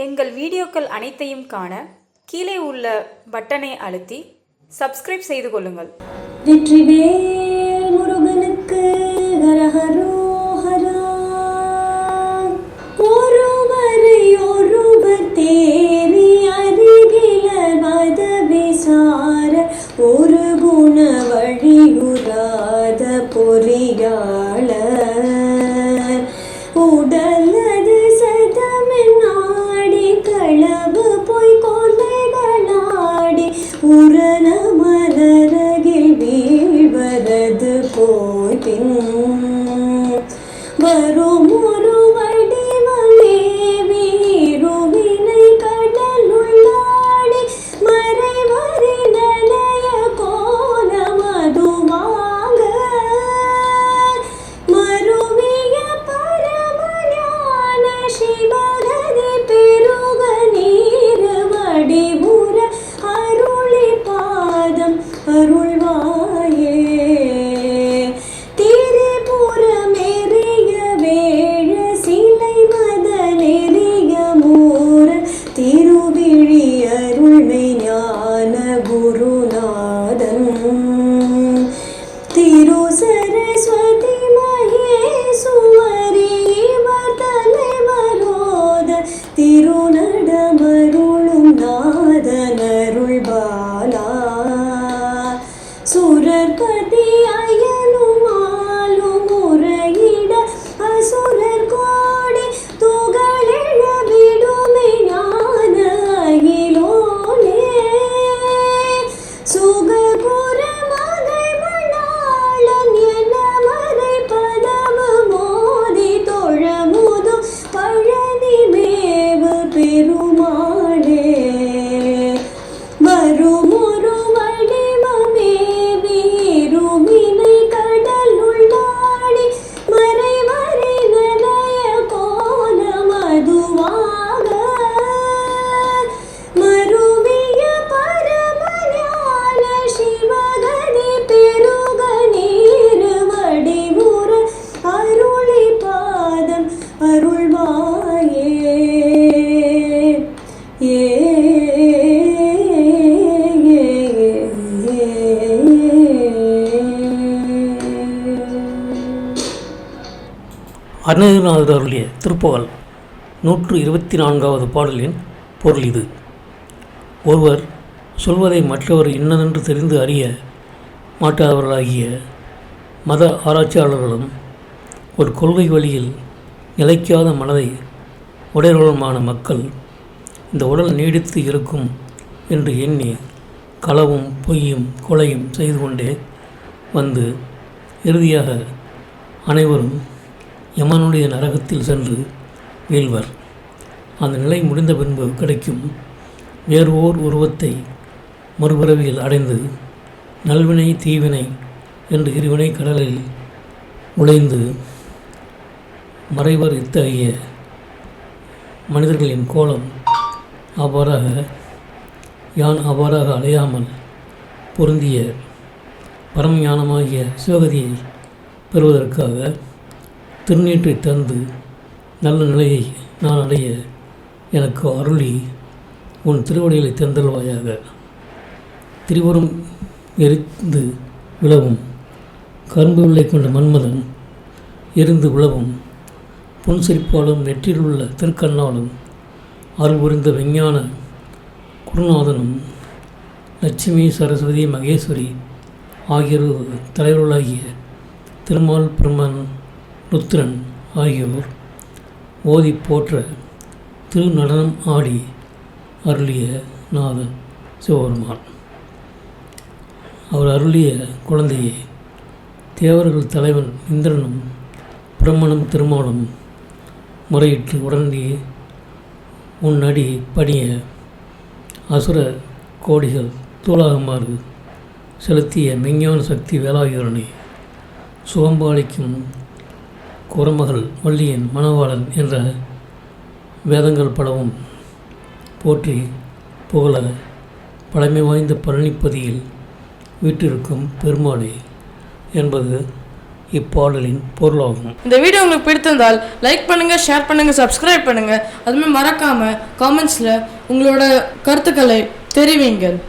எங்கள் வீடியோக்கள் அனைத்தையும் காண கீழே உள்ள பட்டனை அழுத்தி சப்ஸ்கிரைப் செய்து கொள்ளுங்கள். வெற்றிவேல் முருகனுக்கு ஹரஹரோஹரா. ஒருவரை ஒருவர் தேறி அருகில மத விசார ஒரு குண வழியுறாத பொறியாளர் உடலது சதமென்னாடி களவு போய் கொலைகளாடி உரண மலரகில் வீழ்வரது போய் பின் வரும் ஒரு வடிவமே வீருவினை கடலுள்ளாடி மறைவரி நனைய கோல மதுவாக மருவிய பரமஞான சிவகதி பெருக நீர் வடிபுற அருளி பாதம் அருள்வாயே. திரிபுரமெறிய வேழ சிலை மத நெறிய மூர திருவிழி அருள்மை ஞான குருநாதன் திரு சரஸ்வதி மகேசுவரி இவர் தலைவரோத திருநடமருளும் நாதனருள் பாலா சுரர்பதி அயலும் ஆளும் முறையிட அசுரர் கோடி துகளெழ விடுமை ஞான அகிலோனே சுகபுர மகை மணாளன் என மறை பதவு மோதி தொழமுது பழனி மேவு பெருமாளே வருமொரு வடிவமே வீருவினை கடலுள்ளாடி மறைவரி நனைய கோல மதுவாக மருவிய பரமஞான சிவகதி பெருக நீர் வடிவுற அருளி பாதம் அருள்வாயே. அருணகிரிநாதர் அருளிய திருப்புகழ் 124வது பாடலின் பொருள் இது. ஒருவர் சொல்வதை மற்றவர் இன்னதென்று தெரிந்து அறிய மாட்டாதவர்களாகிய மத ஆராய்ச்சியாளர்களும் ஒரு கொள்கை வழியில் நிலைக்காத மனதை உடையவர்களுமான மக்கள் இந்த உடல் நீடித்து இருக்கும் என்று எண்ணி களவும் பொய்யும் கொலையும் செய்து கொண்டே வந்து இறுதியாக அனைவரும் யமனுடைய நரகத்தில் சென்று வீழ்வர். அந்த நிலை முடிந்த பின்பு கிடைக்கும் வேறு ஓர் உருவத்தை மறுபிறவியில் அடைந்து நல்வினை தீவினை என்று இருவினை கடலில் உழைந்து மறைவர். இத்தகைய மனிதர்களின் கோலம் அவ்வாறாக அலையாமல் பொருந்திய பரமஞானமாகிய சிவகதியை பெறுவதற்காக திருநீற்றை தந்து நல்ல நிலையை நான் அடைய எனக்கு அருளி உன் திருவடிகளை தந்தல்வாயாக. திரிபுரம் எரிந்து விழவும் கரும்பு வில்லை கொண்ட மன்மதன் எரிந்து விழவும் புன்சிரிப்பாலும் நெற்றிலுள்ள திருக்கண்ணாலும் அருள் புரிந்த விஞ்ஞான குருநாதனும் லட்சுமி சரஸ்வதி மகேஸ்வரி ஆகியோர் தலைவர்களாகிய திருமால் பிரம்மன் ருத்ரன் ஆகியோர் ஓதி போற்ற திருநடனம் ஆடி அருளிய நாதன் சிவபெருமான். அவர் அருளிய குழந்தையை தேவர்கள் தலைவன் இந்திரனும் பிரம்மனும் திருமாலும் முறையிட்டு உடனே உன்னடி பணிய அசுர கோடிகள் தூளாகுமாறு செலுத்திய மெஞ்ஞான சக்தி வேலாயுதனை சுகம்பாளிக்கும் குரமகள் வள்ளியின் மணவாளன் என்ற வேதங்கள் பலவும் போற்றி புகழ பழமை வாய்ந்த பழனிப்பதியில் வீற்றிருக்கும் பெருமாளே என்பது இப்பாடலின் பொருளாகும். இந்த வீடியோ உங்களுக்கு பிடித்திருந்தால் லைக் பண்ணுங்கள், ஷேர் பண்ணுங்கள், சப்ஸ்கிரைப் பண்ணுங்கள். அதுமாதிரி மறக்காமல் காமெண்ட்ஸில் உங்களோட கருத்துக்களை தெரிவிங்கள்.